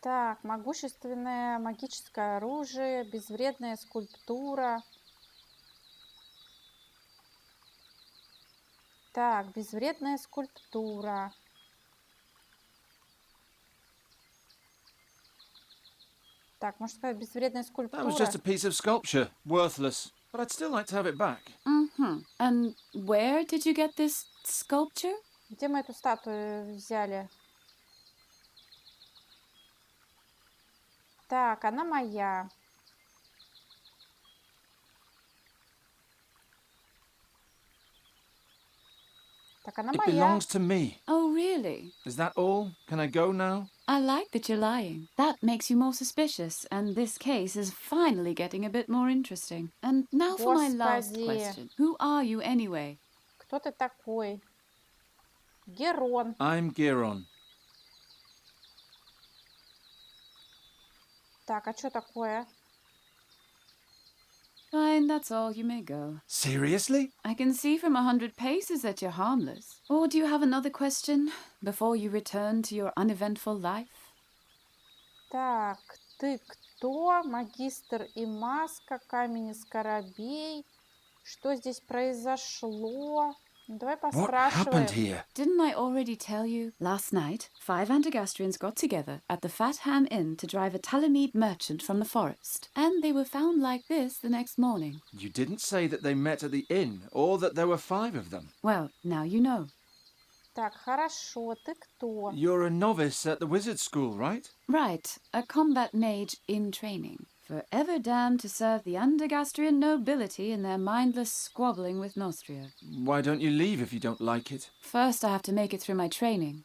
Так, могущественное магическое оружие, безвредная скульптура. Так, безвредная скульптура. Так, можно сказать, безвредная That was скульптура. just a piece of sculpture, worthless. But I'd still like to have it back. Mm-hmm. And where did you get this sculpture? Где мы эту статую взяли? Так, она моя. Так, она It моя. belongs to me. Oh, really? Is that all? Can I go now? I like that you're lying. That makes you more suspicious, and this case is finally getting a bit more interesting. And now for my last Господи. question. Who are you anyway? Кто ты такой? Герон. I'm Giron. Так, а что такое? Fine, that's all. You may go. Seriously? I can see from 100 paces that you're harmless. Or do you have another question before you return to your uneventful life? Так, ты кто? Магистр и маска, камень и скоробей. Что здесь произошло? Ну, давай What поспрашиваем. happened here? Didn't I already tell you? Last night, 5 Andegastrians got together at the Fat Ham Inn to drive a Talamede merchant from the forest. And they were found like this the next morning. You didn't say that they met at the inn, or that there were 5 of them. Well, now you know. Так, хорошо, ты кто? You're a novice at the wizard school, right? Right, a combat mage in training. Forever damned to serve the Andegastrian nobility in their mindless squabbling with Nostria. Why don't you leave if you don't like it? First, I have to make it through my training.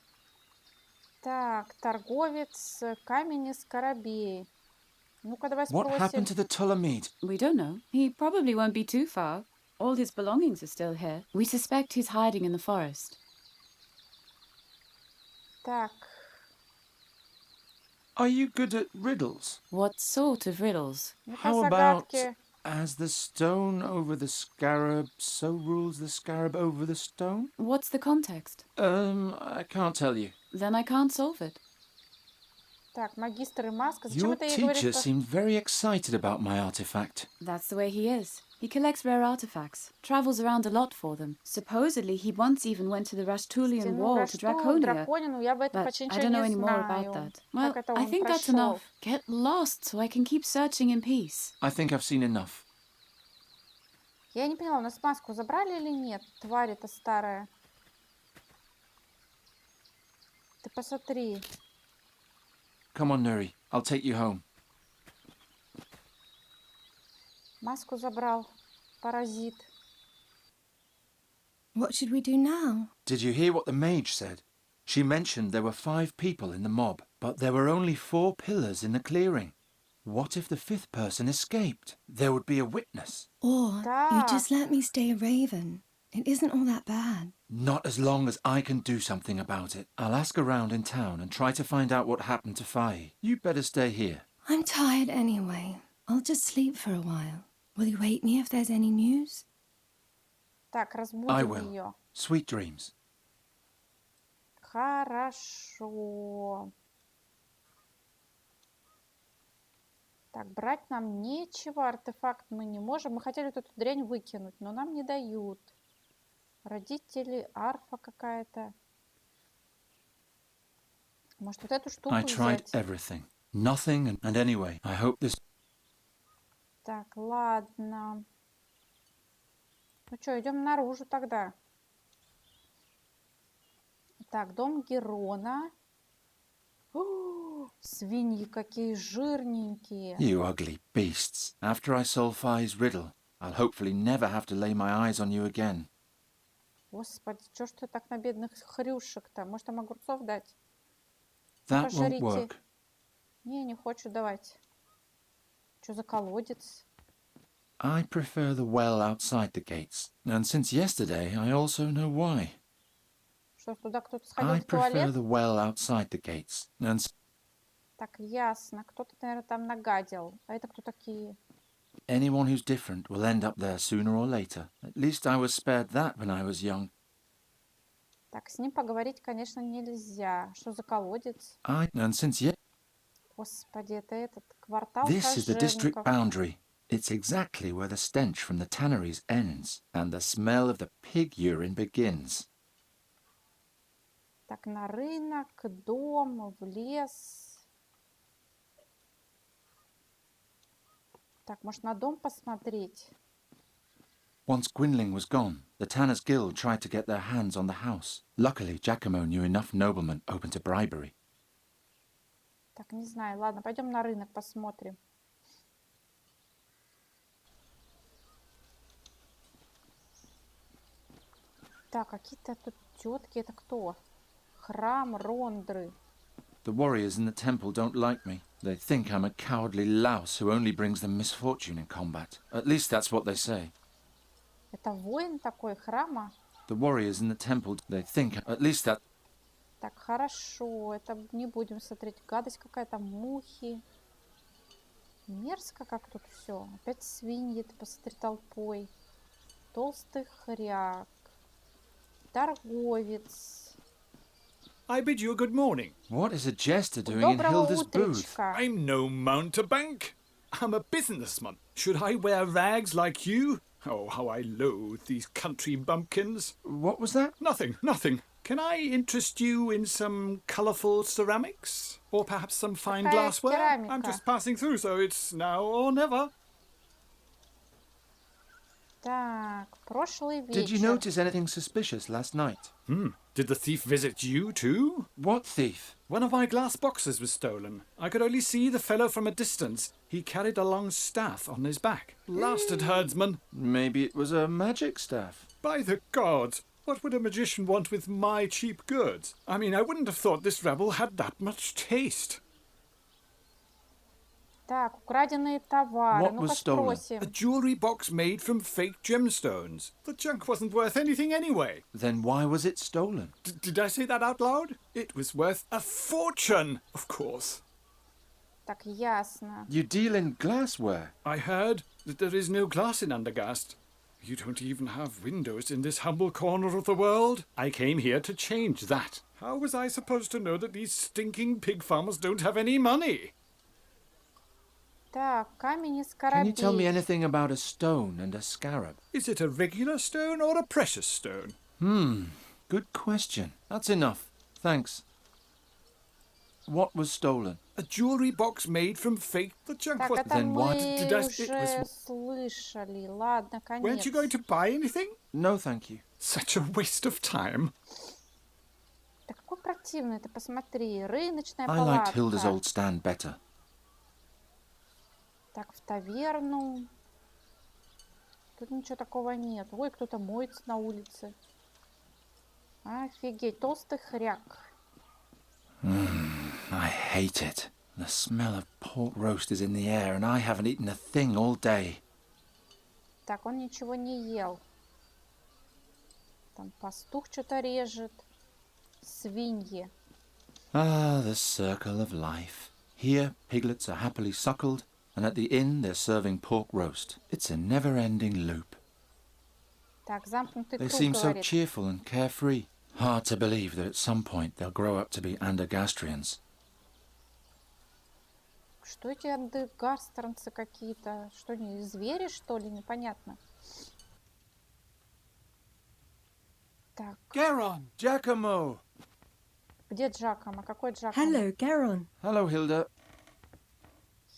Так, торговец, камень и скоробей. Ну-ка, давай What happened to спросим. the Ptolemede? We don't know. He probably won't be too far. All his belongings are still here. We suspect he's hiding in the forest. Так, Are you good at riddles? What sort of riddles? ну-ка How about загадки. as the stone over the scarab, so rules the scarab over the stone? What's the context? I can't tell you. Then I can't solve it. Так, магистр и маска. Зачем Your это ей teacher говорит? seemed very excited about my artifact. That's the way he is. He collects rare artifacts, travels around a lot for them. Supposedly, he once even went to the Rashtulian Wall to Draconia. Драконину, я об этом But почти I ничего don't know не any more about знаю. that. Well, Как это I он think that's прошел? enough. Get lost so I can keep searching in peace. I think I've seen enough. Я не поняла, у нас маску забрали или нет? Тварь эта старая. Ты посмотри. Come on, Nuri. I'll take you home. Маску забрал. Паразит. What should we do now? Did you hear what the mage said? She mentioned there were 5 people in the mob, but there were only 4 pillars in the clearing. What if the 5th person escaped? There would be a witness. Or you Так. just let me stay a raven. It isn't all that bad. Not as long as I can do something about it. I'll ask around in town and try to find out what happened to Fai. You better stay here. I'm tired anyway. I'll just sleep for a while. Will you wake me if there's any news? Так, I разбудим will. ее. Sweet dreams. Хорошо. Так, брать нам нечего, артефакт мы не можем. Мы хотели вот эту дрянь выкинуть, но нам не дают. Родители, арфа какая-то. Может, вот эту I штуку tried взять? everything. Nothing, and anyway, I hope this... Так, ладно. Ну что, идем наружу тогда. Так, дом Герона. О, свиньи какие жирненькие. You ugly beasts. After I solve Phi's riddle, I'll hopefully never have to lay my eyes on you again. Господи, что ж ты так на бедных хрюшек-то? Может, им огурцов дать? That won't Пожрите. work. Не хочу давать. Что за колодец? I prefer the well outside the gates, and since yesterday I also know why. Что, туда кто-то сходил I в prefer туалет? the well outside the gates, and Так, ясно. Кто-то, наверное, там нагадил. А это кто такие? anyone who's different will end up there sooner or later. At least I was spared that when I was young. Так, с ним поговорить, конечно, нельзя. Что за колодец? And since Господи, это этот квартал this is the district кожевников. boundary. It's exactly where the stench from the tanneries ends, and the smell of the pig urine begins. Так, на рынок, дом, в лес. Так, может, на дом посмотреть? Once Gwynling was gone, the Tanners' Guild tried to get their hands on the house. Luckily, Giacomo knew enough noblemen open to bribery. Так, не знаю. Ладно, пойдем на рынок посмотрим. Так, какие-то тут тетки. Это кто? Храм Рондры. The warriors in the temple don't like me. They think I'm a cowardly louse who only brings them misfortune in combat. At least that's what they say. Это воин такой храма? The warriors in the temple, they think, at least that... Так, хорошо. Это не будем смотреть. Гадость какая-то, мухи. Мерзко как тут все. Опять свиньи, ты посмотри, толпой. Толстый хряк. Торговец. I bid you a good morning. What is a jester doing in Доброго Hilda's booth? утречка. I'm no mountebank. I'm a businessman. Should I wear rags like you? Oh, how I loathe these country bumpkins. What was that? Nothing. Can I interest you in some colourful ceramics? Or perhaps some fine Какая glassware? керамика? I'm just passing through, so it's now or never. Так, прошлый Did you вечер. notice anything suspicious last night? Did the thief visit you too? What thief? One of my glass boxes was stolen. I could only see the fellow from a distance. He carried a long staff on his back. Blasted herdsman. Maybe it was a magic staff. By the gods! What would a magician want with my cheap goods? I mean, I wouldn't have thought this rebel had that much taste. Так, украденные товары. What Ну-ка was stolen? спросим. A jewellery box made from fake gemstones. The junk wasn't worth anything anyway. Then why was it stolen? Did I say that out loud? It was worth a fortune, of course. Так, ясно. You deal in glassware. I heard that there is no glass in Undergast. You don't even have windows in this humble corner of the world. I came here to change that. How was I supposed to know that these stinking pig farmers don't have any money? Так, камень из Can you tell me корабей. anything about a stone and a scarab? Is it a regular stone or a precious stone? Good question. That's enough. Thanks. What was stolen? A jewellery box made from fake. The junk Так, was... это Then мы why did I- it уже was- слышали. Ладно, конец. Weren't you going to buy anything? No, thank you. Such a waste of time. Да какой противный, ты посмотри. Рыночная I liked Hilda's палатка. old stand better. Так, в таверну. Тут ничего такого нет. Ой, кто-то моется на улице. Офигеть, толстый хряк. I hate it. The smell of pork roast is in the air and I haven't eaten a thing all day. Так, он ничего не ел. Там пастух что-то режет. Свиньи. Ah, the circle of life. Here, piglets are happily suckled, and at the inn they're serving pork roast. It's a never-ending loop. Так, замкнутый They круг, seem so говорит. cheerful and carefree. Hard to believe that at some point they'll grow up to be Andergastrians. Что эти андегастранцы какие-то? Что они, звери, что ли? Непонятно. Так, Garon! Giacomo! Где Джакомо? Какой Джакомо? Hello, Garon. Hello, Hilda.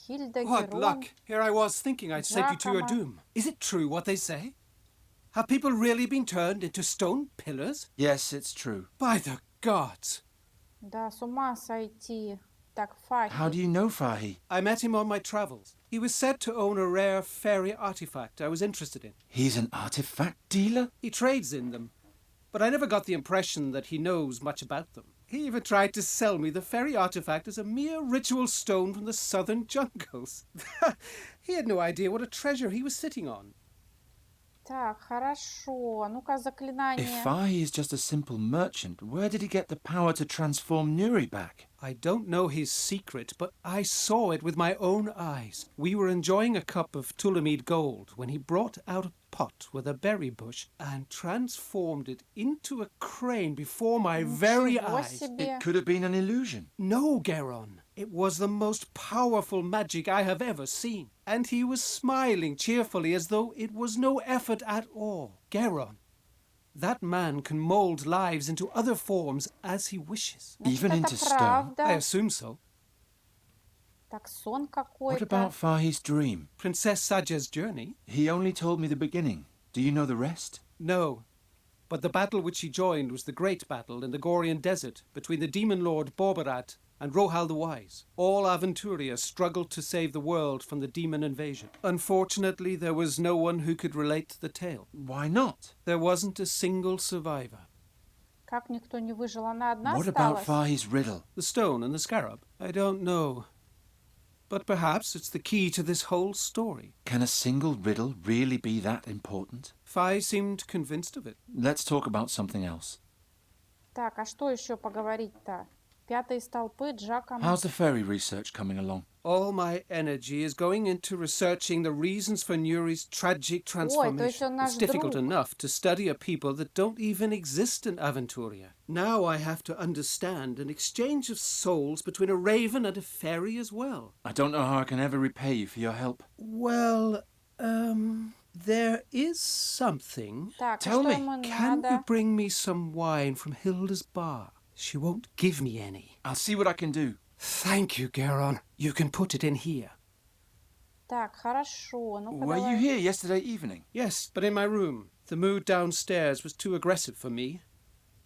Hilda, What Герон, luck! Here I was thinking I'd sent you to your Giacomo. doom. Is it true what they say? Have people really been turned into stone pillars? Yes, it's true. By the gods! Да, с ума сойти. Так, Фахи. How do you know Fahi? I met him on my travels. He was said to own a rare fairy artifact I was interested in. He's an artifact dealer? He trades in them, but I never got the impression that he knows much about them. He even tried to sell me the fairy artifact as a mere ritual stone from the southern jungles. He had no idea what a treasure he was sitting on. Так, хорошо. Ну-ка, If заклинание. Fahi is just a simple merchant, where did he get the power to transform Nuri back? I don't know his secret, but I saw it with my own eyes. We were enjoying a cup of Tulamid gold when he brought out a pot with a berry bush and transformed it into a crane before my very Ничего eyes. себе. It could have been an illusion. No, Geron. It was the most powerful magic I have ever seen. And he was smiling cheerfully as though it was no effort at all. Geron, that man can mold lives into other forms as he wishes. Значит, Even это into stone? правда. I assume so. Так, сон What какой-то. about Fahi's dream? Princess Saja's journey? He only told me the beginning. Do you know the rest? No. But the battle which he joined was the great battle in the Gorian desert between the demon lord Borbarat and Rohal the Wise. All Aventuria struggled to save the world from the demon invasion. Unfortunately, there was no one who could relate the tale. Why not? There wasn't a single survivor. Как никто не выжил? Она одна What about осталась? Fahi's riddle? The stone and the scarab? I don't know. But perhaps it's the key to this whole story. Can a single riddle really be that important? Fi seemed convinced of it. Let's talk about something else. Так, а что еще поговорить-то? Пятый из толпы, Джакомо. How's the fairy research coming along? All my energy is going into researching the reasons for Nuri's tragic transformation. он наш It's difficult друг. enough to study a people that don't even exist in Aventuria. Now I have to understand an exchange of souls between a raven and a fairy as well. I don't know how I can ever repay you for your help. Well, there is something. Так, и Tell что me, ему Can you надо? bring me some wine from Hilda's bar? She won't give me any. I'll see what I can do. Thank you, Geron. You can put it in here. Так, хорошо. Ну-ка, Were you давай. here yesterday evening? Yes, but in my room. The mood downstairs was too aggressive for me.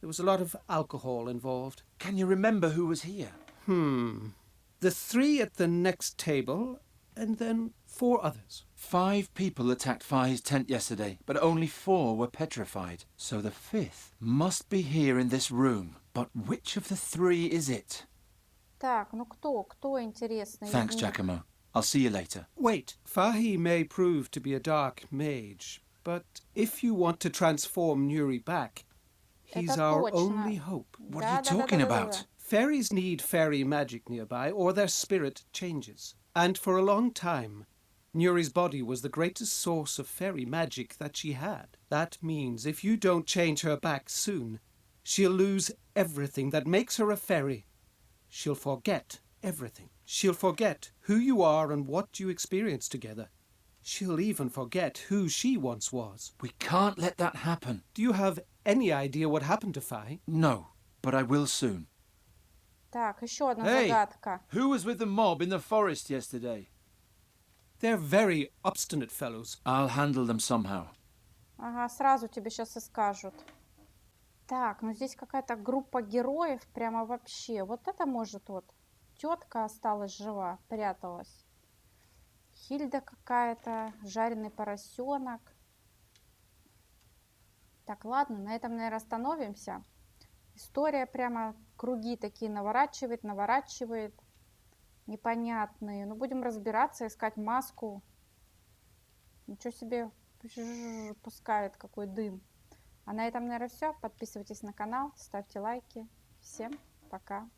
There was a lot of alcohol involved. Can you remember who was here? The three at the next table, and then 4 others. 5 people attacked Fahi's tent yesterday, but only 4 were petrified. So the 5th must be here in this room. But which of the 3 is it? Так, ну кто? Кто интересный? Thanks, из них? Giacomo. I'll see you later. Wait, Fahi may prove to be a dark mage, but if you want to transform Nuri back, he's Это our точно. only hope. What are you talking about? Fairies need fairy magic nearby, or their spirit changes. And for a long time, Nuri's body was the greatest source of fairy magic that she had. That means if you don't change her back soon, she'll lose everything that makes her a fairy. She'll forget everything. She'll forget who you are and what you experienced together. She'll even forget who she once was. We can't let that happen. Do you have any idea what happened to Fahi? No, but I will soon. Так, еще одна Hey! загадка. Who was with the mob in the forest yesterday? They're very obstinate fellows. I'll handle them somehow. Ага, сразу тебе сейчас и скажут. Так, ну здесь какая-то группа героев прямо вообще. Вот это может вот. Тетка осталась жива, пряталась. Хильда какая-то, жареный поросенок. Так, ладно, на этом, наверное, остановимся. История прямо круги такие наворачивает, наворачивает. Непонятные. Ну, будем разбираться, искать маску. Ничего себе пускает, какой дым. А на этом, наверное, все. Подписывайтесь на канал, ставьте лайки. Всем пока.